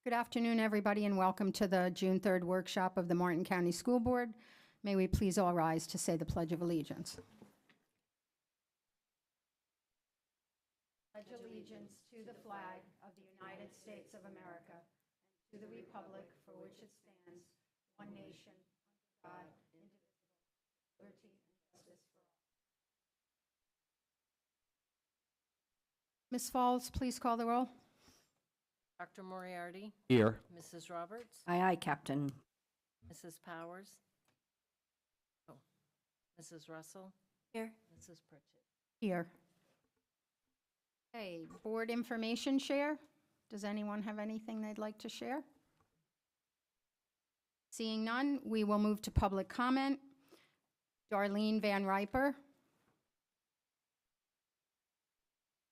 Good afternoon, everybody, and welcome to the June 3rd workshop of the Martin County School Board. May we please all rise to say the Pledge of Allegiance. Pledge allegiance to the flag of the United States of America and to the republic for which it stands, one nation, under God, indivisible, with liberty and justice for all. Ms. Falls, please call the roll. Dr. Moriarty, Here. Mrs. Roberts, Aye, aye, Captain. Mrs. Powers. Oh, Mrs. Russell, Here. Mrs. Pritchett. Here. Okay, board information share. Does anyone have anything they'd like to share? Seeing none, we will move to public comment. Darlene Van Riper.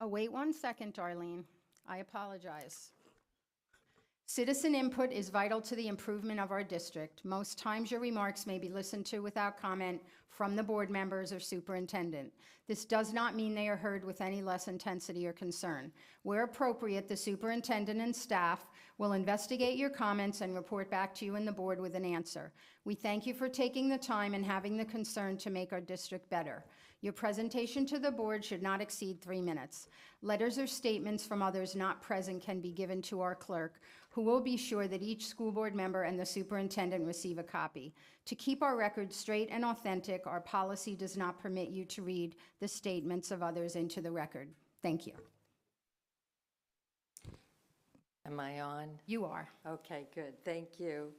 Oh, wait 1 second, Darlene. I apologize. Citizen input is vital to the improvement of our district. Most times your remarks may be listened to without comment from the board members or superintendent. This does not mean they are heard with any less intensity or concern. Where appropriate, the superintendent and staff will investigate your comments and report back to you and the board with an answer. We thank you for taking the time and having the concern to make our district better. Your presentation to the board should not exceed 3 minutes. Letters or statements from others not present can be given to our clerk, who will be sure that each school board member and the superintendent receive a copy. To keep our records straight and authentic, our policy does not permit you to read the statements of others into the record. Thank you. Am I on? You are. Okay, good. Thank you.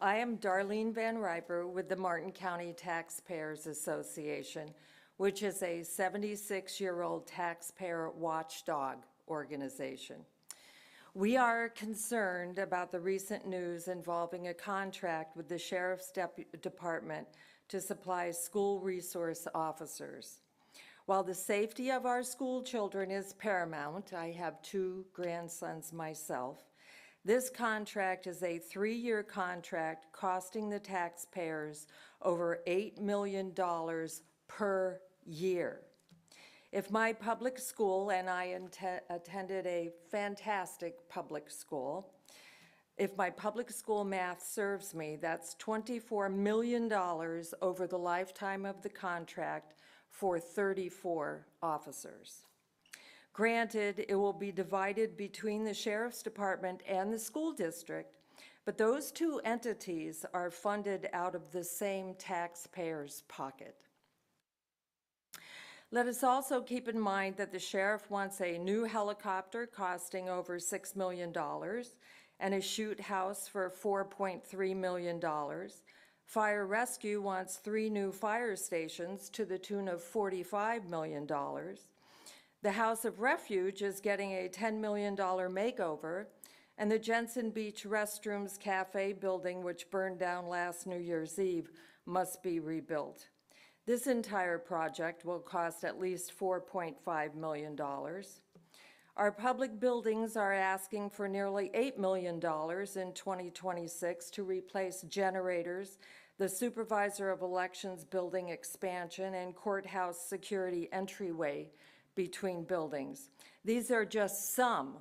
I am Darlene Van Riper with the Martin County Taxpayers Association, which is a 76-year-old taxpayer watchdog organization. We are concerned about the recent news involving a contract with the Sheriff's Department to supply school resource officers. While the safety of our school children is paramount, I have 2 grandsons myself, this contract is a 3-year contract costing the taxpayers over $8 million per year. If my public school, and I attended a fantastic public school, if my public school math serves me, that's $24 million over the lifetime of the contract for 34 officers. Granted, it will be divided between the Sheriff's Department and the school district, but those 2 entities are funded out of the same taxpayer's pocket. Let us also keep in mind that the sheriff wants a new helicopter costing over $6 million and a shoot house for $4.3 million. Fire Rescue wants 3 new fire stations to the tune of $45 million. The House of Refuge is getting a $10 million makeover, and the Jensen Beach Restrooms Cafe building, which burned down last New Year's Eve, must be rebuilt. This entire project will cost at least $4.5 million. Our public buildings are asking for nearly $8 million in 2026 to replace generators, the Supervisor of Elections building expansion, and courthouse security entryway between buildings. These are just some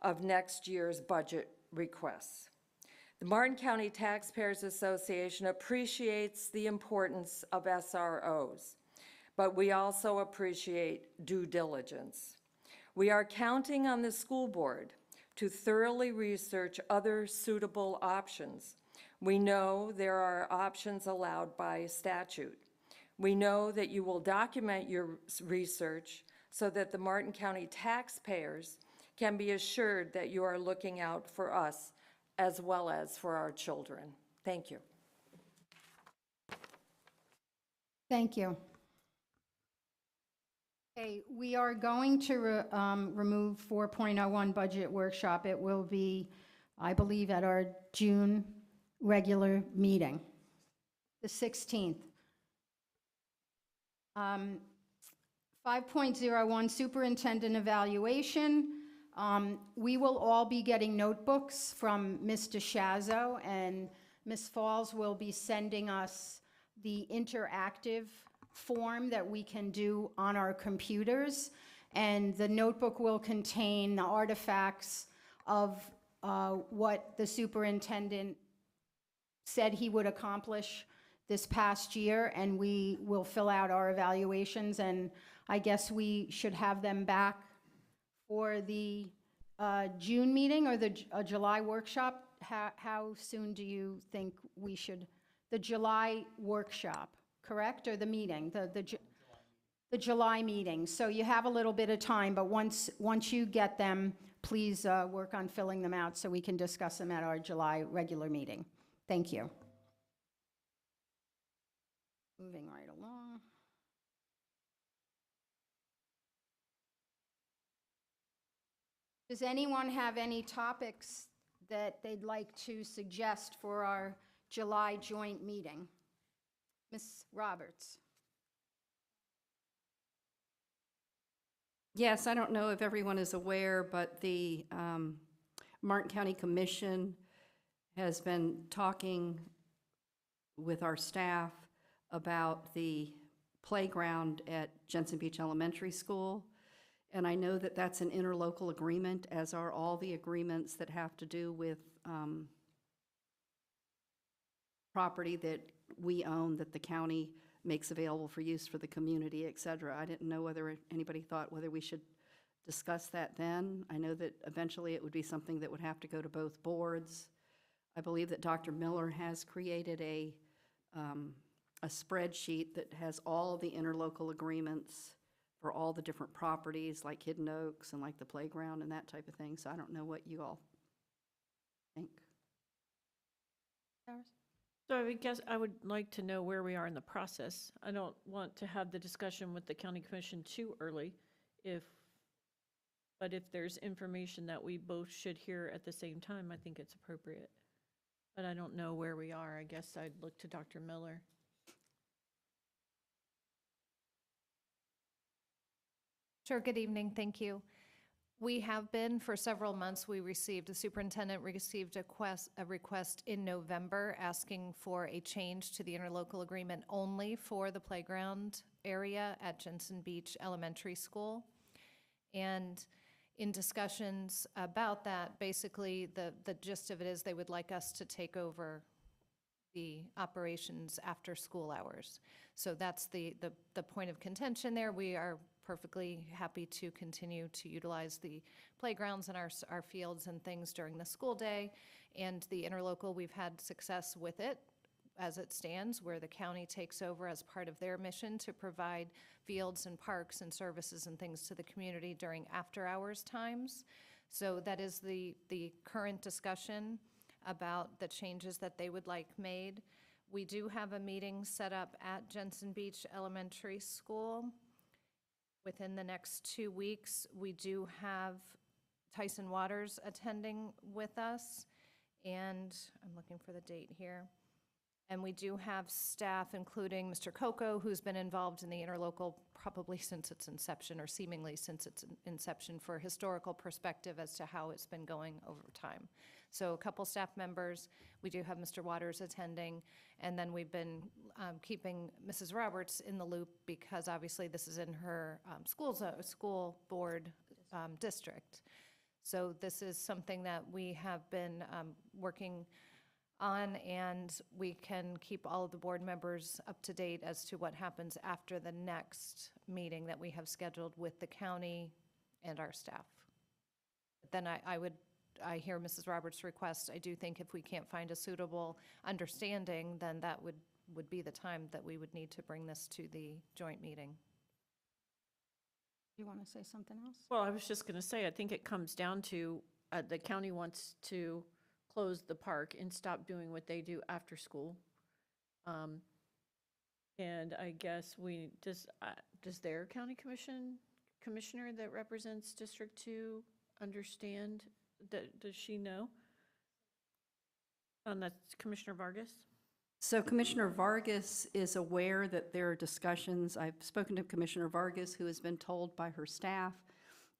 of next year's budget requests. The Martin County Taxpayers Association appreciates the importance of SROs, but we also appreciate due diligence. We are counting on the school board to thoroughly research other suitable options. We know there are options allowed by statute. We know that you will document your research so that the Martin County taxpayers can be assured that you are looking out for us as well as for our children. Thank you. Thank you. Okay, we are going to remove 4.01 budget workshop. It will be, I believe, at our June regular meeting, the 16th. 5.01 superintendent evaluation. We will all be getting notebooks from Mr. Shazzo, and Ms. Falls will be sending us the interactive form that we can do on our computers, and the notebook will contain the artifacts of what the superintendent said he would accomplish this past year, and we will fill out our evaluations, and I guess we should have them back for the June meeting or the July workshop. How soon do you think we should, the July workshop, correct, or the meeting, the July meeting? So you have a little bit of time, but once you get them, please work on filling them out so we can discuss them at our July regular meeting. Thank you. Moving right along. Does anyone have any topics that they'd like to suggest for our July joint meeting? Ms. Roberts? Yes, I don't know if everyone is aware, but the Martin County Commission has been talking with our staff about the playground at Jensen Beach Elementary School. And I know that that's an interlocal agreement, as are all the agreements that have to do with property that we own, that the county makes available for use for the community, et cetera. I didn't know whether anybody thought whether we should discuss that then. I know that eventually it would be something that would have to go to both boards. I believe that Dr. Miller has created a spreadsheet that has all the interlocal agreements for all the different properties, like Hidden Oaks and like the playground and that type of thing. So I don't know what you all think. So I guess I would like to know where we are in the process. I don't want to have the discussion with the county commission too early, but if there's information that we both should hear at the same time, I think it's appropriate. But I don't know where we are. I guess I'd look to Dr. Miller. Sure, good evening, thank you. We have been, for several months, the superintendent received a request in November asking for a change to the interlocal agreement only for the playground area at Jensen Beach Elementary School. And in discussions about that, basically the gist of it is they would like us to take over the operations after school hours. So that's the point of contention there. We are perfectly happy to continue to utilize the playgrounds and our fields and things during the school day. And the interlocal, we've had success with it as it stands, where the county takes over as part of their mission to provide fields and parks and services and things to the community during after-hours times. So that is the current discussion about the changes that they would like made. We do have a meeting set up at Jensen Beach Elementary School. Within the next 2 weeks, we do have Tyson Waters attending with us, and I'm looking for the date here. And we do have staff, including Mr. Coco, who's been involved in the interlocal probably since its inception, or seemingly since its inception, for a historical perspective as to how it's been going over time. So a couple staff members, we do have Mr. Waters attending, and then we've been keeping Mrs. Roberts in the loop because obviously this is in her school board district. So this is something that we have been working on, and we can keep all of the board members up to date as to what happens after the next meeting that we have scheduled with the county and our staff. But then I hear Mrs. Roberts' request. I do think if we can't find a suitable understanding, then that would be the time that we would need to bring this to the joint meeting. You want to say something else? Well, I was just going to say, I think it comes down to the county wants to close the park and stop doing what they do after school. And I guess does their county commissioner that represents District 2 understand? Does she know? That's Commissioner Vargas? So Commissioner Vargas is aware that there are discussions. I've spoken to Commissioner Vargas, who has been told by her staff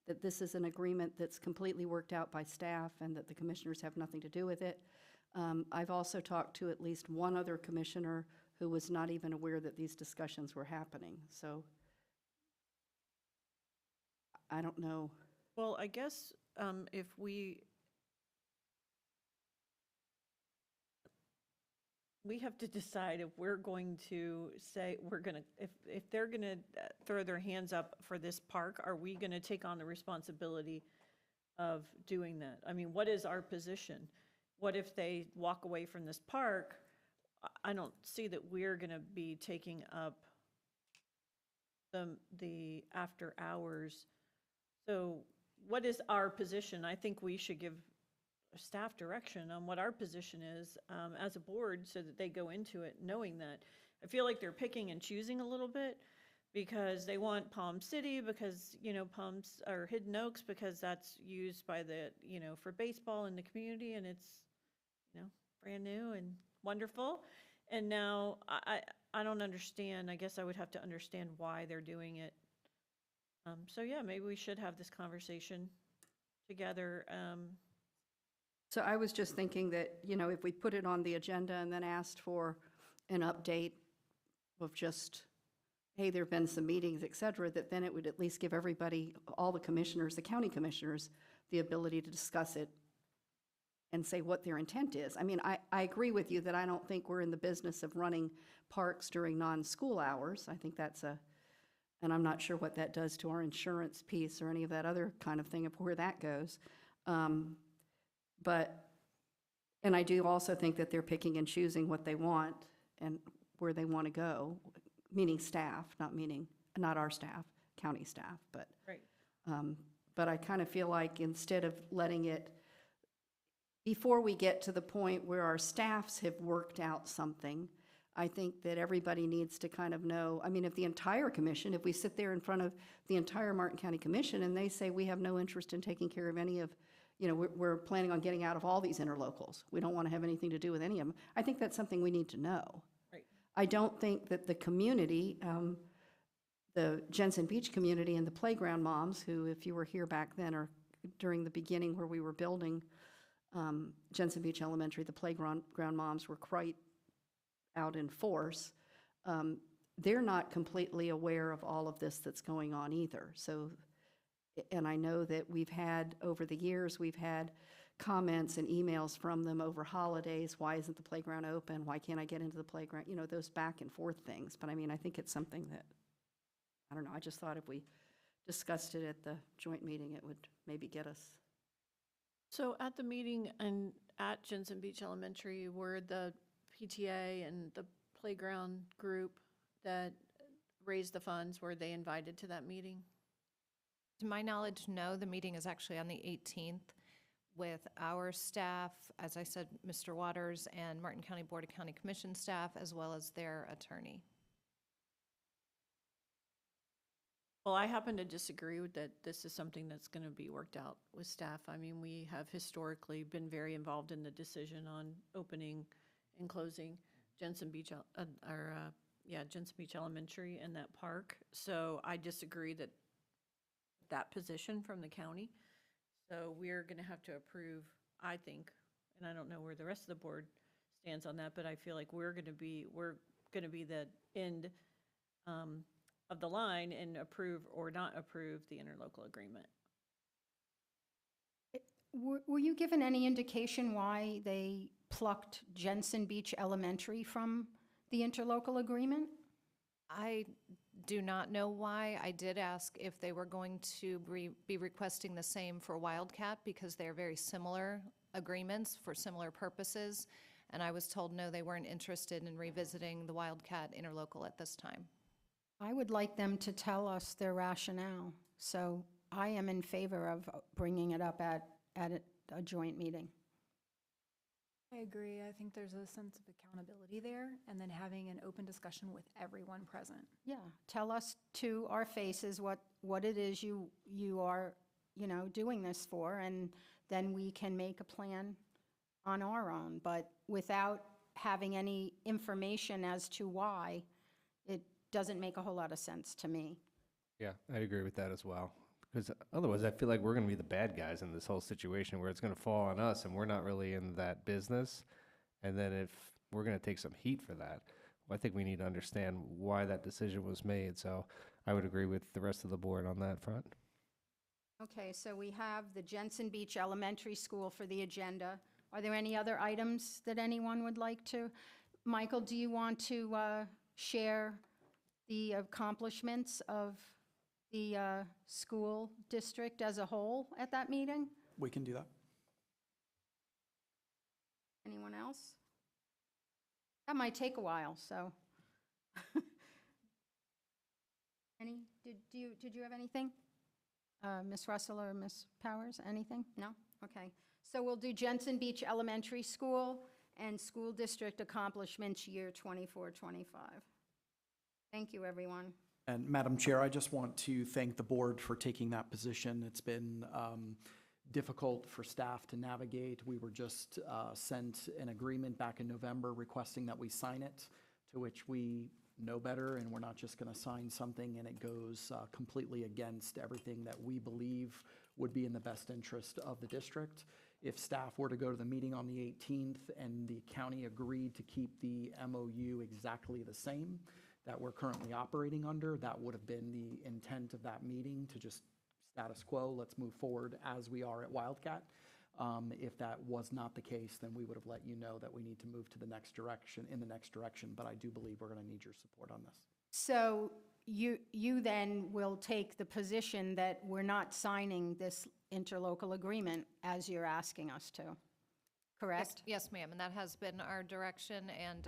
that this is an agreement that's completely worked out by staff and that the commissioners have nothing to do with it. I've also talked to at least one other commissioner who was not even aware that these discussions were happening. So I don't know. Well, I guess if we have to decide if we're going to say, if they're gonna throw their hands up for this park, are we gonna take on the responsibility of doing that? I mean, what is our position? What if they walk away from this park? I don't see that we're gonna be taking up the after hours. So what is our position? I think we should give staff direction on what our position is as a board so that they go into it knowing that. I feel like they're picking and choosing a little bit because they want Palm City because, Palms or Hidden Oaks because that's used by the, for baseball in the community and it's, brand new and wonderful. And now I don't understand. I guess I would have to understand why they're doing it. So yeah, maybe we should have this conversation together. So I was just thinking that, if we put it on the agenda and then asked for an update of just, hey, there've been some meetings, et cetera, that then it would at least give everybody, all the commissioners, the county commissioners, the ability to discuss it and say what their intent is. I mean, I agree with you that I don't think we're in the business of running parks during non-school hours. I think that's and I'm not sure what that does to our insurance piece or any of that other kind of thing of where that goes. And I do also think that they're picking and choosing what they want and where they want to go, meaning staff, not our staff, county staff, but. Right. But I kind of feel like instead of letting it, before we get to the point where our staffs have worked out something, I think that everybody needs to kind of know, I mean, if the entire commission, if we sit there in front of the entire Martin County Commission and they say we have no interest in taking care of any of, we're planning on getting out of all these interlocals. We don't want to have anything to do with any of them. I think that's something we need to know. Right. I don't think that the community, the Jensen Beach community and the playground moms, who, if you were here back then or during the beginning where we were building Jensen Beach Elementary, the playground moms were quite out in force. They're not completely aware of all of this that's going on either. So, and I know that over the years, we've had comments and emails from them over holidays. Why isn't the playground open? Why can't I get into the playground? Those back and forth things. But I mean, I think it's something that, I don't know, I just thought if we discussed it at the joint meeting, it would maybe get us. So at the meeting and at Jensen Beach Elementary, were the PTA and the playground group that raised the funds, were they invited to that meeting? To my knowledge, no, the meeting is actually on the 18th with our staff, as I said, Mr. Waters and Martin County Board of County Commission staff, as well as their attorney. Well, I happen to disagree with that. This is something that's going to be worked out with staff. I mean, we have historically been very involved in the decision on opening and closing Jensen Beach, Jensen Beach Elementary and that park. So I disagree that position from the county. So we're going to have to approve, I think, and I don't know where the rest of the board stands on that, but I feel like we're going to be the end of the line and approve or not approve the interlocal agreement. Were you given any indication why they plucked Jensen Beach Elementary from the interlocal agreement? I do not know why. I did ask if they were going to be requesting the same for Wildcat because they're very similar agreements for similar purposes. And I was told, no, they weren't interested in revisiting the Wildcat interlocal at this time. I would like them to tell us their rationale. So I am in favor of bringing it up at a joint meeting. I agree. I think there's a sense of accountability there, and then having an open discussion with everyone present. Yeah, tell us to our faces what it is you are, doing this for, and then we can make a plan on our own. But without having any information as to why, it doesn't make a whole lot of sense to me. Yeah, I'd agree with that as well. Because otherwise, I feel like we're going to be the bad guys in this whole situation where it's going to fall on us and we're not really in that business. And then if we're going to take some heat for that, I think we need to understand why that decision was made. So I would agree with the rest of the board on that front. Okay, so we have the Jensen Beach Elementary School for the agenda. Are there any other items that anyone would like to Michael, do you want to share the accomplishments of the school district as a whole at that meeting? We can do that. Anyone else? That might take a while, so. Did you have anything? Ms. Russell or Ms. Powers, anything? No? Okay. So we'll do Jensen Beach Elementary School and School District Accomplishments Year 24-25. Thank you, everyone. And Madam Chair, I just want to thank the board for taking that position. It's been difficult for staff to navigate. We were just sent an agreement back in November requesting that we sign it, to which we know better, and we're not just going to sign something and it goes completely against everything that we believe would be in the best interest of the district. If staff were to go to the meeting on the 18th and the county agreed to keep the MOU exactly the same that we're currently operating under, that would have been the intent of that meeting, to just status quo, let's move forward as we are at Wildcat. If that was not the case, then we would have let you know that we need to move to the next direction, but I do believe we're going to need your support on this. So you then will take the position that we're not signing this interlocal agreement as you're asking us to, correct? Yes, ma'am, and that has been our direction, and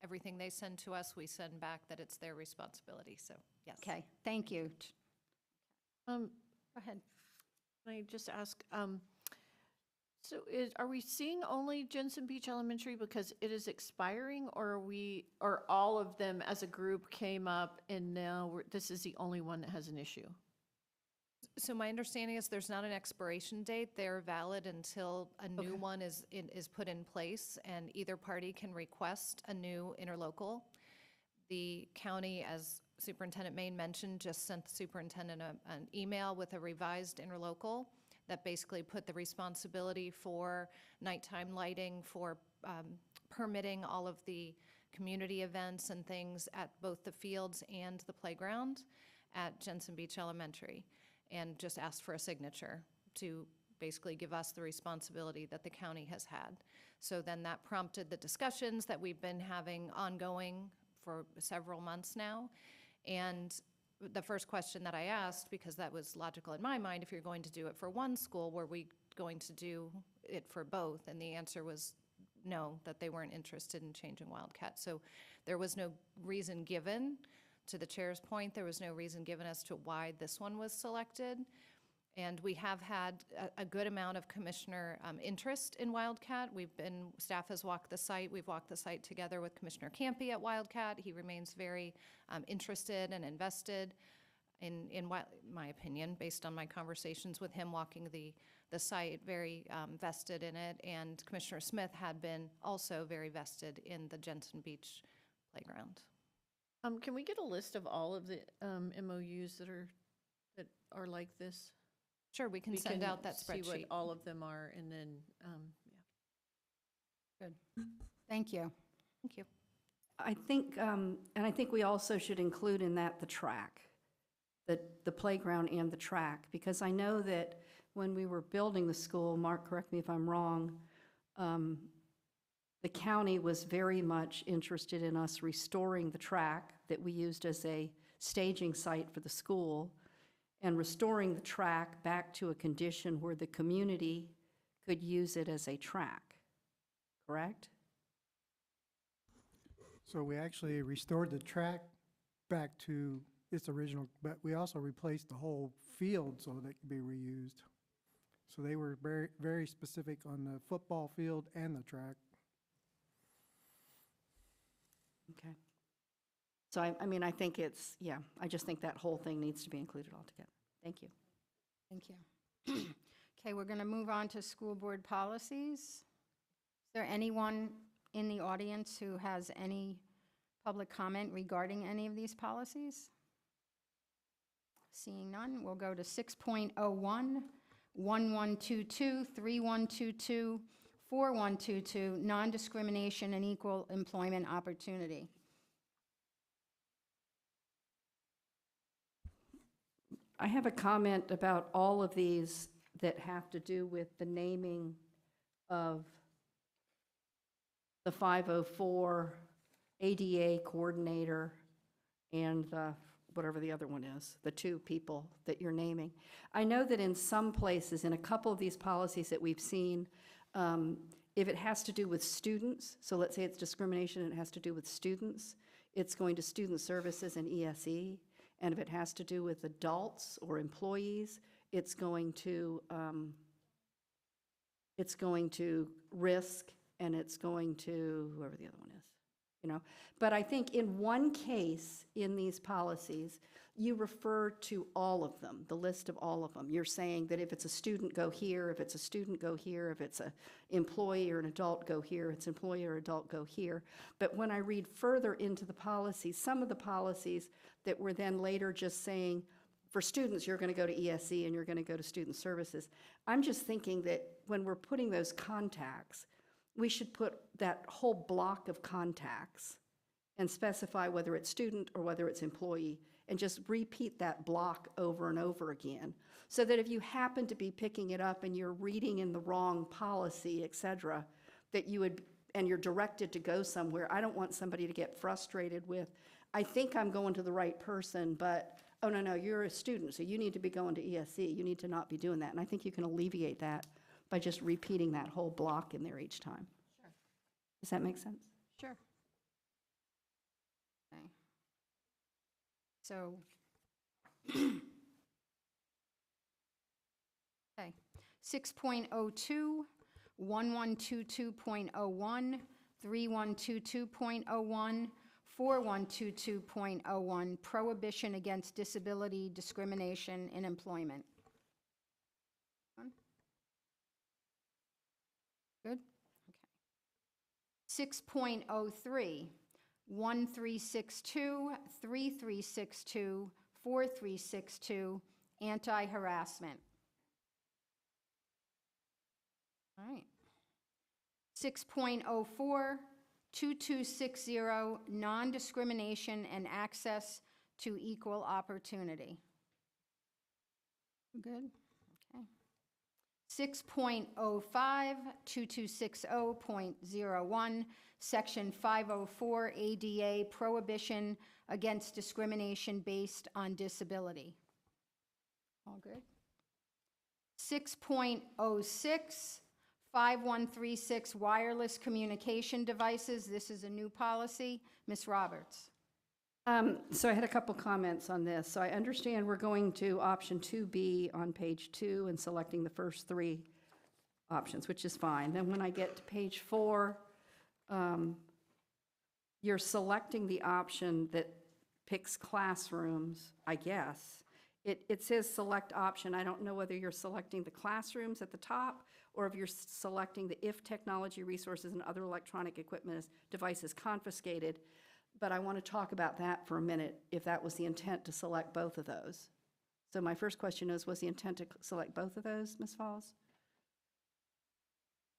everything they send to us, we send back that it's their responsibility, so, yes. Okay, thank you. Go Go ahead. Can I just ask, so are we seeing only Jensen Beach Elementary because it is expiring, or or all of them as a group came up and now this is the only one that has an issue? So my understanding is there's not an expiration date. They're valid until a new one is put in place, and either party can request a new interlocal. The county, as Superintendent Main mentioned, just sent the superintendent an email with a revised interlocal that basically put the responsibility for nighttime lighting, for permitting all of the community events and things at both the fields and the playground at Jensen Beach Elementary, and just asked for a signature to basically give us the responsibility that the county has had. So then that prompted the discussions that we've been having ongoing for several months now. And the first question that I asked, because that was logical in my mind, if you're going to do it for one school, were we going to do it for both? And the answer was no, that they weren't interested in changing Wildcat. So there was no reason given. To the chair's point, there was no reason given as to why this one was selected. And we have had a good amount of commissioner interest in Wildcat. Staff has walked the site. We've walked the site together with Commissioner Campy at Wildcat. He remains very interested and invested in my opinion, based on my conversations with him walking the site, very vested in it. And Commissioner Smith had been also very vested in the Jensen Beach playground. Can we get a list of all of the MOUs that are like this? Sure, we can send out that See what spreadsheet. all of them are, and then, Good. Thank you. Thank you. I think, and I think we also should include in that the track, the playground and the track, because I know that when we were building the school, Mark, correct me if I'm wrong, the county was very much interested in us restoring the track that we used as a staging site for the school, and restoring the track back to a condition where the community could use it as a track, correct? So we actually restored the track back to its original, but we also replaced the whole field so that it could be reused. So they were very, very specific on the football field and the track. Okay. So I mean, I think it's, yeah, I just think that whole thing needs to be included altogether. Thank you. Thank you. Okay, we're going to move on to school board policies. Is there anyone in the audience who has any public comment regarding any of these policies? Seeing none, we'll go to 6.01, 1122, 3122, 4122, non-discrimination and equal employment opportunity. I have a comment about all of these that have to do with the naming of the 504 ADA coordinator, and the, whatever the other one is, the two people that you're naming. I know that in some places, in a couple of these policies that we've seen, if it has to do with students, so let's say it's discrimination and it has to do with students, it's going to student services and ESE. And if it has to do with adults or employees, it's going to risk, and it's going to whoever the other one is, you know. But I think in one case in these policies, you refer to all of them, the list of all of them. You're saying that if it's a student, go here, if it's a student, go here, if it's an employee or an adult, go here, if it's employee or adult, go here. But when I read further into the policies, some of the policies that were then later just saying, for students, you're going to go to ESE and you're going to go to student services. I'm just thinking that when we're putting those contacts, we should put that whole block of contacts and specify whether it's student or whether it's employee, and just repeat that block over and over again, so that if you happen to be picking it up and you're reading in the wrong policy, et cetera, that you would, and you're directed to go somewhere. I don't want somebody to get frustrated with, I think I'm going to the right person, but, oh, no, you're a student, so you need to be going to ESE. You need to not be doing that. And I think you can alleviate that by just repeating that whole block in there each time. Sure. Does that make sense? Sure. Okay. So, okay, 6.02, 1122.01, 3122.01, 4122.01, prohibition against disability discrimination in employment. Good? Okay. 6.03, 1362, 3362, 4362, anti-harassment. All right. 6.04, 2260, non-discrimination and access to equal opportunity. Good? Okay. 6.05, 2260.01, Section 504 ADA, prohibition against discrimination based on disability. All good? 6.06, 5136, wireless communication devices. This is a new policy. Ms. Roberts. So I had a couple comments on this. So I understand we're going to option 2B on page 2 and selecting the first 3 options, which is fine. Then when I get to page 4, you're selecting the option that picks classrooms, I guess. It says select option. I don't know whether you're selecting the classrooms at the top or if you're selecting the if technology resources and other electronic equipment devices confiscated. But I want to talk about that for a minute, if that was the intent to select both of those. So my first question is, was the intent to select both of those, Ms. Falls?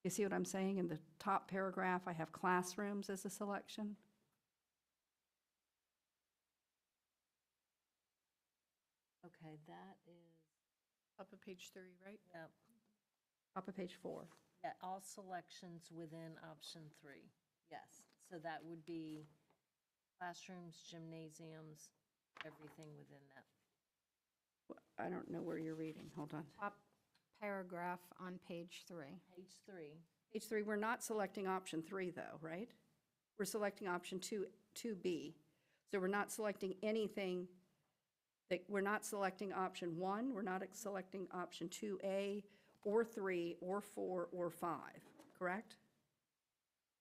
You see what I'm saying? In the top paragraph, I have classrooms as a selection. Okay, that is, Up of page 3, right? yeah, Top of page 4. yeah, all selections within option 3. Yes, so that would be classrooms, gymnasiums, everything within that. I don't know where you're reading. Hold on. Top paragraph on page 3. Page 3, Page 3, we're not selecting option 3, though, right? We're selecting option 2B. So we're not selecting anything, we're not selecting option 1, we're not selecting option 2A, or 3, or 4, or 5, correct?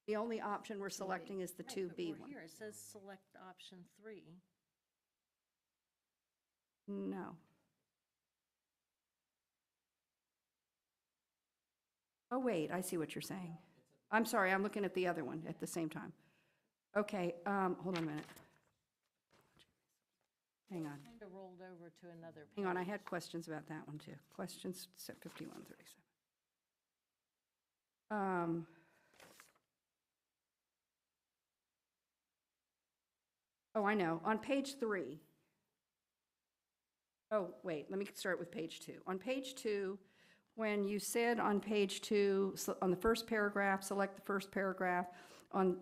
The only option we're selecting is the Right, 2B but one. here, it says select option 3. No. Oh, wait, I see what you're saying. I'm sorry, I'm looking at the other one at the same time. Okay, hold on a minute. Hang on, Kind of rolled over to another page. hang on, I had questions about that one too. Questions, 5137. Oh, I know, on page 3. Oh, wait, let me start with page 2. On page 2, when you said on page 2, on the first paragraph, select the first paragraph. On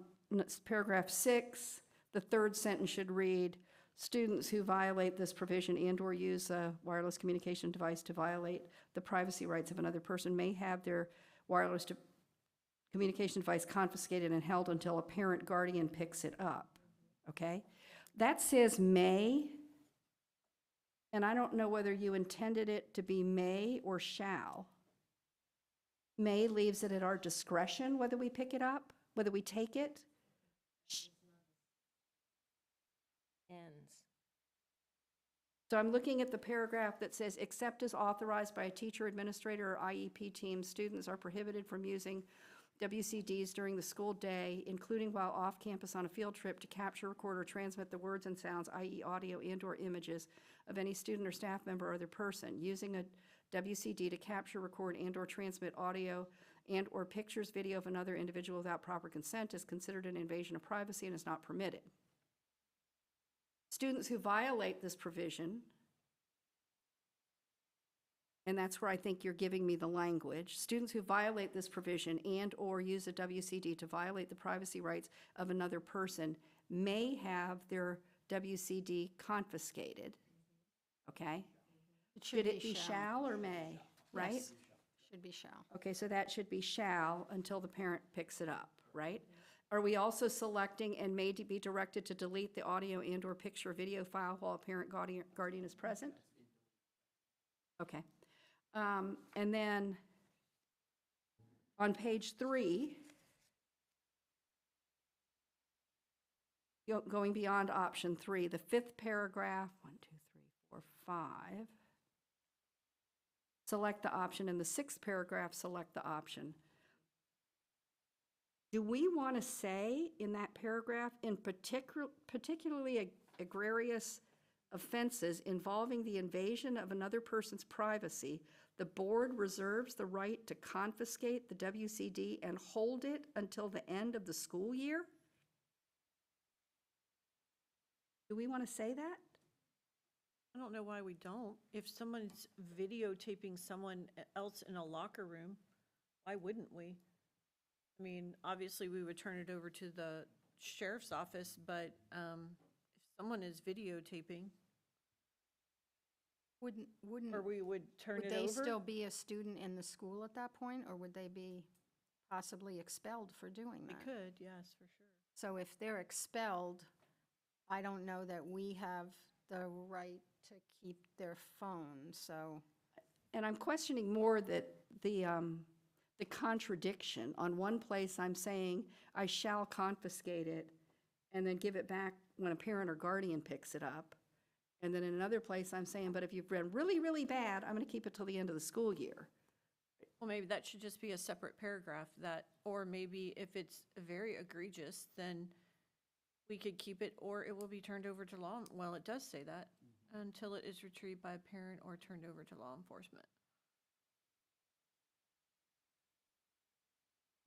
paragraph 6, the third sentence should read, students who violate this provision and/or use a wireless communication device to violate the privacy rights of another person may have their wireless communication device confiscated and held until a parent guardian picks it up, okay? That says may, and I don't know whether you intended it to be may or shall. May leaves it at our discretion whether we pick it up, whether we take it. Ends. So I'm looking at the paragraph that says, except as authorized by a teacher, administrator, or IEP team, students are prohibited from using WCDs during the school day, including while off campus on a field trip, to capture, record, or transmit the words and sounds, i.e. audio and/or images, of any student or staff member or other person. Using a WCD to capture, record, and/or transmit audio and/or pictures, video of another individual without proper consent is considered an invasion of privacy and is not permitted. Students who violate this provision, and that's where I think you're giving me the language, students who violate this provision and/or use a WCD to violate the privacy rights of another person may have their WCD confiscated, okay? Should it be shall or may, right? Yes, should be shall. Okay, so that should be shall until the parent picks it up, right? Are we also selecting and may be directed to delete the audio and/or picture or video file while a parent guardian is present? Okay. And then on page 3, going beyond option 3, the 5th paragraph, 1, 2, 3, 4, 5, select the option, and the 6th paragraph, select the option. Do we want to say in that paragraph, in particularly egregious offenses involving the invasion of another person's privacy, the board reserves the right to confiscate the WCD and hold it until the end of the school year? Do we want to say that? I don't know why we don't. If someone's videotaping someone else in a locker room, why wouldn't we? I mean, obviously, we would turn it over to the sheriff's office, but if someone is videotaping, or we would turn Would it they over. still be a student in the school at that point, or would they be possibly expelled for doing They that? could, yes, for sure. So if they're expelled, I don't know that we have the right to keep their phone, so. And I'm questioning more that the contradiction. On one place, I'm saying, I shall confiscate it and then give it back when a parent or guardian picks it up. And then in another place, I'm saying, but if you've been really, really bad, I'm going to keep it till the end of the school year. Well, maybe that should just be a separate paragraph that, or maybe if it's very egregious, then we could keep it, or it will be turned over to law, well, it does say that, until it is retrieved by a parent or turned over to law enforcement.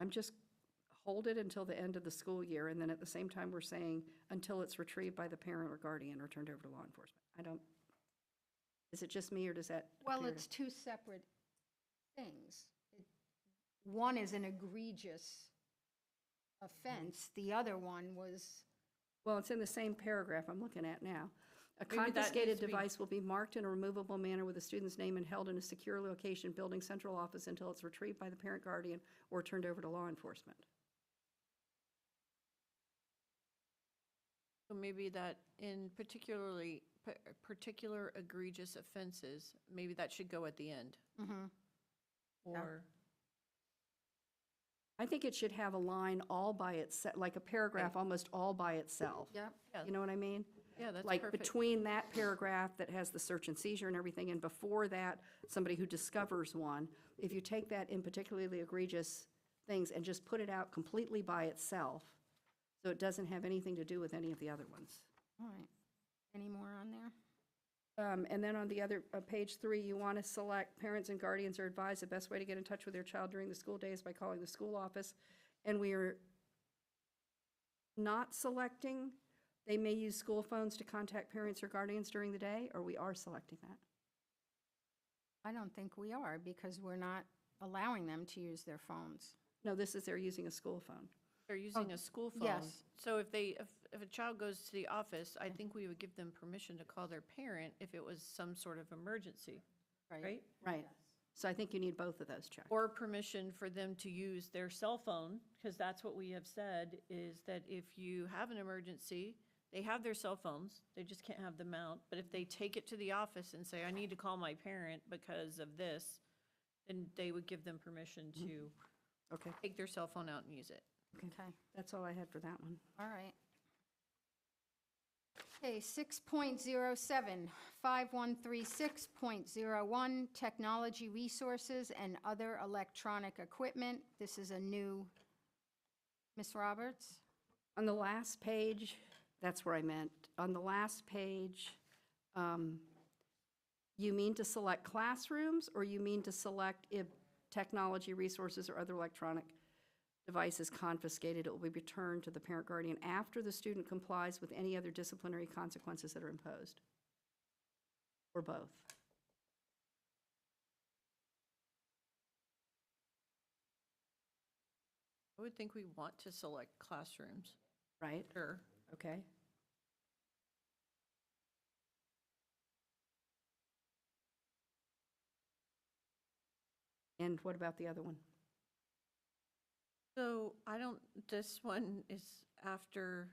I'm just, hold it until the end of the school year, and then at the same time, we're saying, until it's retrieved by the parent or guardian or turned over to law enforcement. I don't, is it just me, or does that Well, appear to- it's two separate things. One is an egregious offense, the other one was, Well, it's in the same paragraph I'm looking at now. A Maybe that needs confiscated to be- device will be marked in a removable manner with the student's name and held in a secure location, building central office, until it's retrieved by the parent guardian or turned over to law enforcement. So maybe that in particular egregious offenses, maybe that should go at the end, or, I think it should have a line all by itself, like a paragraph almost all by itself. yep. yeah, You know what I mean? yeah, that's Like perfect. between that paragraph that has the search and seizure and everything, and before that, somebody who discovers one, if you take that in particularly egregious things and just put it out completely by itself, so it doesn't have anything to do with any of the other ones. All right. Any more on there? And then on the other, page 3, you want to select parents and guardians are advised the best way to get in touch with their child during the school day is by calling the school office. And we are not selecting, they may use school phones to contact parents or guardians during the day, or we are selecting that? I don't think we are, because we're not allowing them to use their phones. No, this is they're using a school phone. They're using a school phone. yes. So if a child goes to the office, I think we would give them permission to call their parent if it was some sort of emergency, right? Right. So I think you need both of those checked. Or permission for them to use their cell phone, because that's what we have said, is that if you have an emergency, they have their cell phones, they just can't have them out. But if they take it to the office and say, I need to call my parent because of this, then they would give them permission to Okay, take their cell phone out and use it. Okay, that's all I had for that one. all right. Okay, 6.07, 5136.01, technology resources and other electronic equipment. This is a new, Ms. Roberts? On the last page, that's where I meant. On the last page, you mean to select classrooms, or you mean to select if technology resources or other electronic device is confiscated, it will be returned to the parent guardian after the student complies with any other disciplinary consequences that are imposed? Or both? I would think we want to select classrooms, Right? sure. Okay. And what about the other one? So I don't, this one is after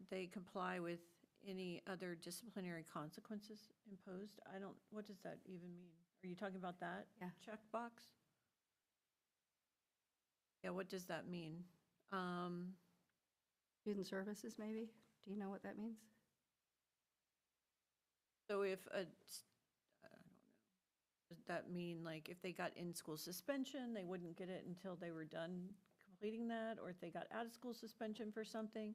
they comply with any other disciplinary consequences imposed. I don't, what does that even mean? Are you talking about that? Yeah. Checkbox? Yeah, what does that mean? Student services, maybe? Do you know what that means? So if I don't know, does that mean like if they got in-school suspension, they wouldn't get it until they were done completing that? Or if they got out-of-school suspension for something?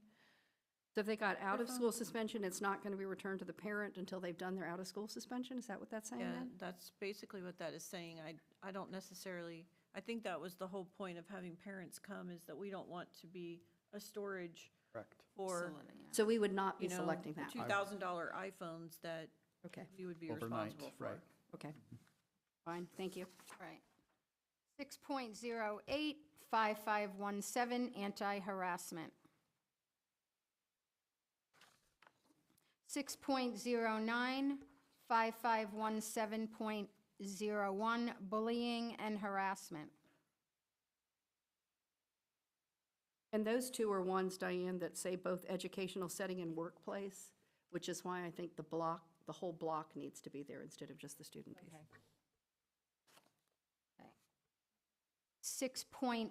So if they got out-of-school suspension, it's not going to be returned to the parent until they've done their out-of-school suspension? Is that what that's saying Yeah, then? that's basically what that is saying. I don't necessarily, I think that was the whole point of having parents come, is that we don't want to be a storage Correct. for, Facility, yeah. So we would not be you know, selecting the that? $2,000 iPhones that Okay, we would be Overnight, responsible for. right. okay. Fine, thank you. Right. 6.08, 5517, anti-harassment. 6.09, 5517.01, bullying and harassment. And those two are ones, Diane, that say both educational setting and workplace, which is why I think the whole block needs to be there instead of just the student piece. 6.10,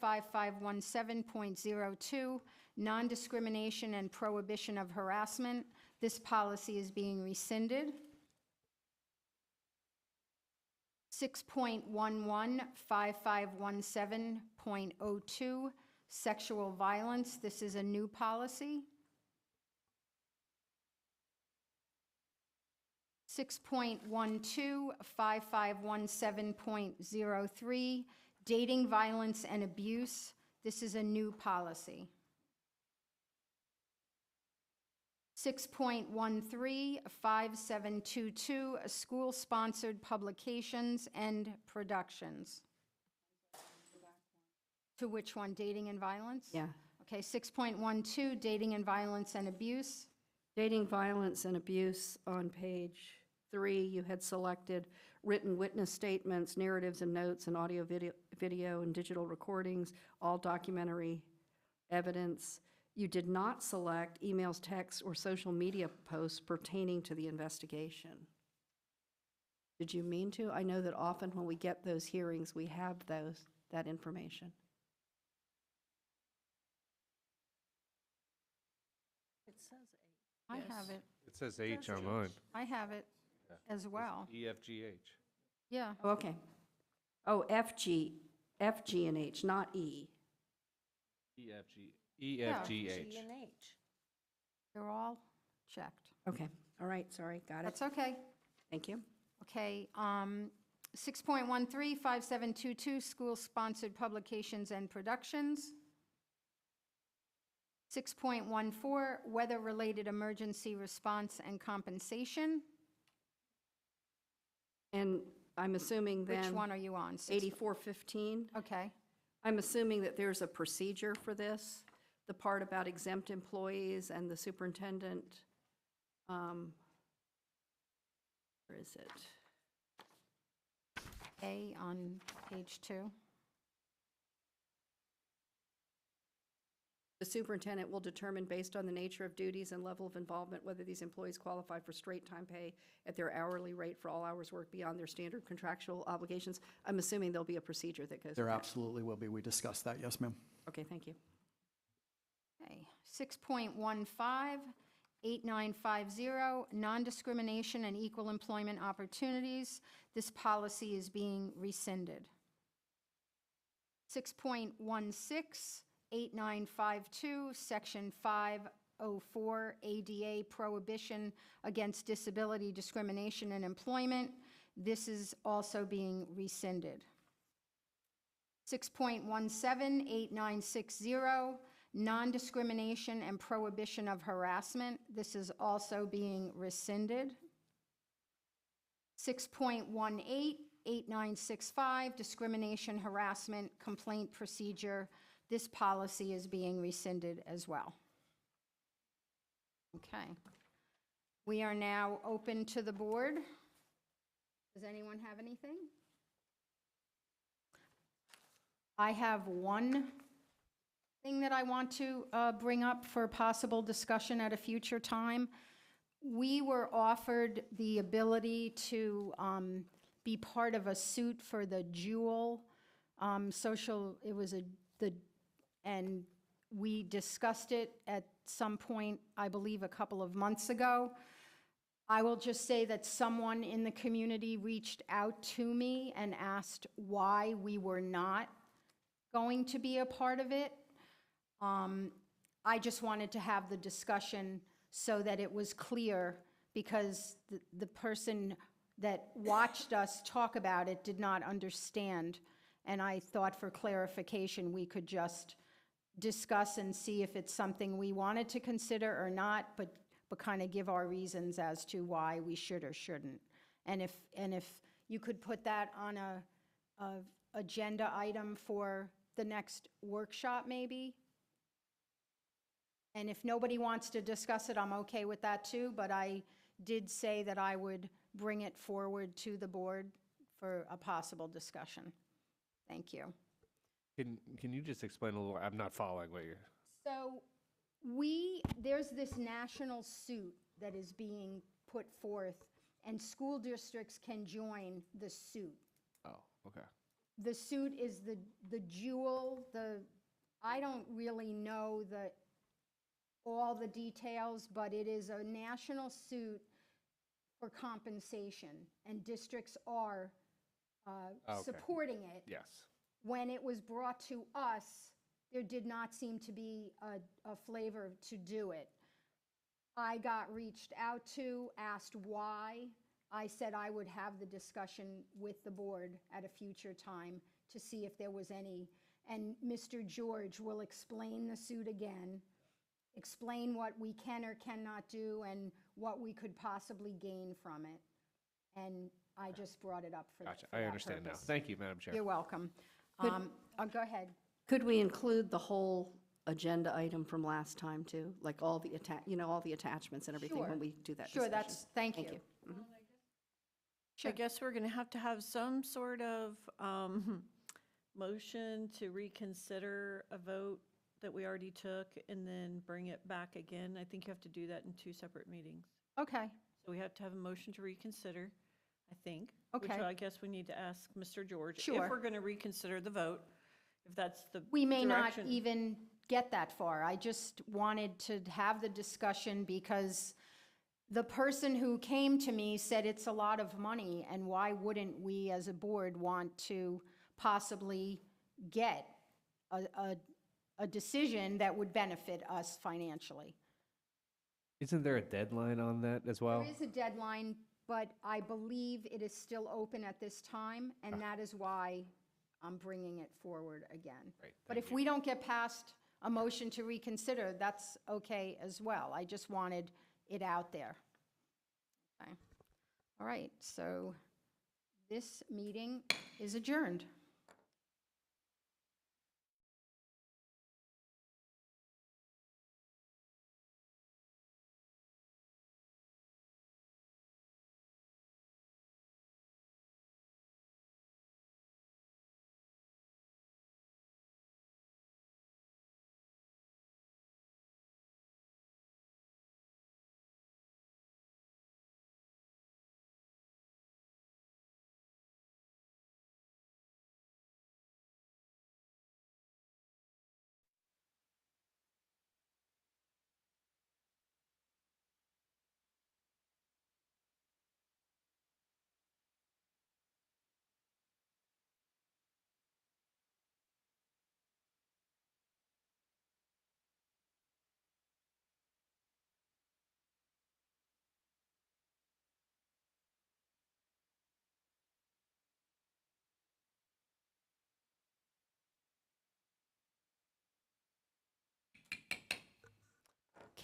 5517.02, non-discrimination and prohibition of harassment. This policy is being rescinded. 6.11, 5517.02, sexual violence. This is a new policy. 6.12, 5517.03, dating violence and abuse. This is a new policy. 6.13, 5722, school-sponsored publications and productions. To which one, dating and violence? Yeah. Okay, 6.12, dating and violence and abuse. Dating violence and abuse on page 3, you had selected written witness statements, narratives and notes, and audio, video and digital recordings, all documentary evidence. You did not select emails, texts, or social media posts pertaining to the investigation. Did you mean to? I know that often when we get those hearings, we have that information. It says 8. I Yes. have it. It says H on mine. I have it as well. EFGH. Yeah. Oh, okay. Oh, FG and H, not E. EFGH. G and H. They're all checked. Okay, all right, sorry, got it. That's okay. Thank you. Okay, 6.13, 5722, school-sponsored publications and productions. 6.14, weather-related emergency response and compensation. And I'm assuming then. Which one are you on? 8415. Okay. I'm assuming that there's a procedure for this, the part about exempt employees and the superintendent. Where is it? A on page 2. The superintendent will determine, based on the nature of duties and level of involvement, whether these employees qualify for straight time pay at their hourly rate for all hours worked beyond their standard contractual obligations. I'm assuming there'll be a procedure that goes. There with that. absolutely will be. We discussed that. Yes, ma'am. Okay, thank you. Okay. 6.15, 8950, non-discrimination and equal employment opportunities. This policy is being rescinded. 6.16, 8952, Section 504, ADA prohibition against disability discrimination in employment. This is also being rescinded. 6.17, 8960, non-discrimination and prohibition of harassment. This is also being rescinded. 6.18, 8965, discrimination, harassment, complaint procedure. This policy is being rescinded as well. Okay. We are now open to the board. Does anyone have anything? I have one thing that I want to bring up for possible discussion at a future time. We were offered the ability to be part of a suit for the Jewel social, it was and we discussed it at some point, I believe a couple of months ago. I will just say that someone in the community reached out to me and asked why we were not going to be a part of it. I just wanted to have the discussion so that it was clear, because the person that watched us talk about it did not understand. And I thought for clarification, we could just discuss and see if it's something we wanted to consider or not, but kind of give our reasons as to why we should or shouldn't. And if you could put that on a agenda item for the next workshop, maybe. And if nobody wants to discuss it, I'm okay with that too, but I did say that I would bring it forward to the board for a possible discussion. Thank you. Can you just explain a little? I'm not following what you're. So there's this national suit that is being put forth, and school districts can join the suit. Oh, okay. The suit is the Jewel, I don't really know all the details, but it is a national suit for compensation, and districts are Okay. supporting it. Yes. When it was brought to us, there did not seem to be a flavor to do it. I got reached out to, asked why. I said I would have the discussion with the board at a future time to see if there was any. And Mr. George will explain the suit again, explain what we can or cannot do and what we could possibly gain from it. And I just brought it up for Gotcha. for I that understand now. purpose. Thank you, Madam Chair. You're welcome. Go ahead. Could we include the whole agenda item from last time too? Like all the all the attachments and everything Sure. when we do that Sure, discussion? thank you. Mhm. I guess we're going to have some sort of motion to reconsider a vote that we already took and then bring it back again. I think you have to do that in 2 separate meetings. Okay, So we have to have a motion to reconsider, I think. Okay. Which I guess we need to ask Mr. George. Sure. If we're going to reconsider the vote, if that's the we may not direction. even get that far. I just wanted to have the discussion because the person who came to me said it's a lot of money, and why wouldn't we as a board want to possibly get a decision that would benefit us financially? Isn't there a deadline on that as well? There is a deadline, but I believe it is still open at this time, and that is why I'm bringing it forward again. Great, But thank if you. we don't get past a motion to reconsider, that's okay as well. I just wanted it out there. Okay. All right, so This meeting is adjourned.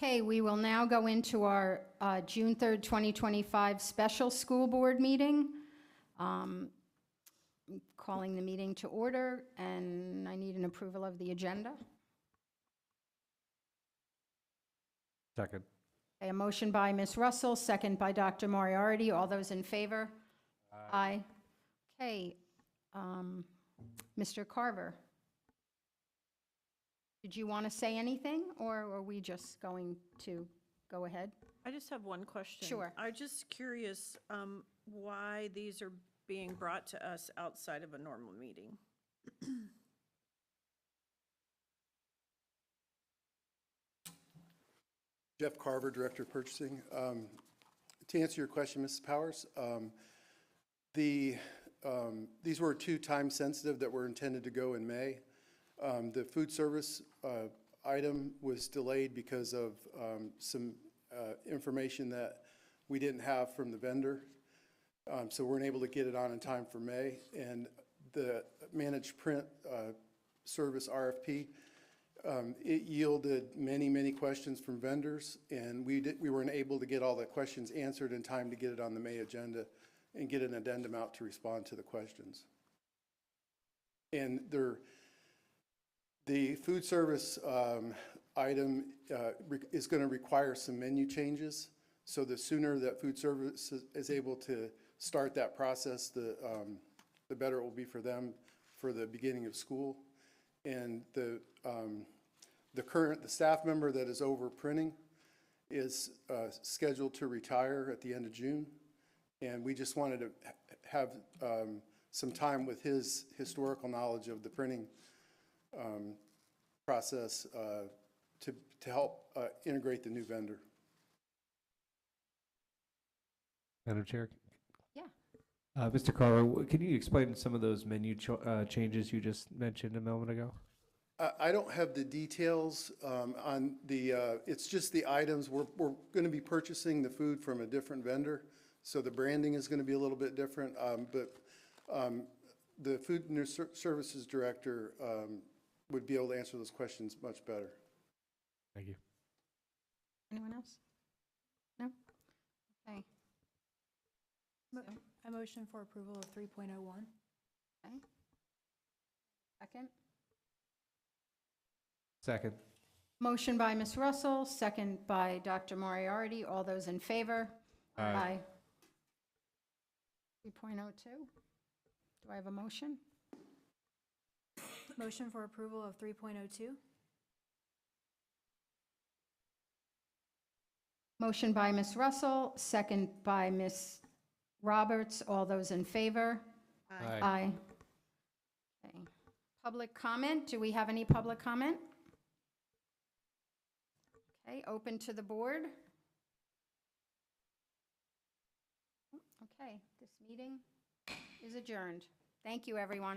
Okay, we will now go into our June 3rd, 2025 special school board meeting. Calling the meeting to order, and I need an approval of the agenda. Second. Okay, a motion by Ms. Russell, second by Dr. Moriarty. All those in favor? Aye. Okay, Mr. Carver, did you want to say anything, or are we just going to go ahead? I just have one question. Sure. I'm just curious why these are being brought to us outside of a normal meeting. Jeff Carver, Director of Purchasing. To answer your question, Mrs. Powers, these were two time sensitive that were intended to go in May. The food service item was delayed because of some information that we didn't have from the vendor. So we weren't able to get it on in time for May. And the managed print service RFP, it yielded many questions from vendors, and we weren't able to get all the questions answered in time to get it on the May agenda and get an addendum out to respond to the questions. And the food service item is going to require some menu changes. So the sooner that food service is able to start that process, the better it will be for them for the beginning of school. And the staff member that is over printing is scheduled to retire at the end of June. And we just wanted to have some time with his historical knowledge of the printing process to help integrate the new vendor. Madam Chair? Yeah. Mr. Carver, can you explain some of those menu changes you just mentioned a moment ago? I don't have the details on it's just the items. We're going to be purchasing the food from a different vendor, so the branding is going to be a little bit different. But the Food and Services Director would be able to answer those questions much better. Thank you. Anyone else? No? Okay. A motion for approval of 3.01. Okay. Second? Second. Motion by Ms. Russell, second by Dr. Moriarty. All those in favor? Aye. 3.02. Do I have a motion? Motion for approval of 3.02. Motion by Ms. Russell, second by Ms. Roberts. All those in favor? Aye. Okay. Public comment. Do we have any public comment? Okay, open to the board. Okay, this meeting is adjourned. Thank you, everyone.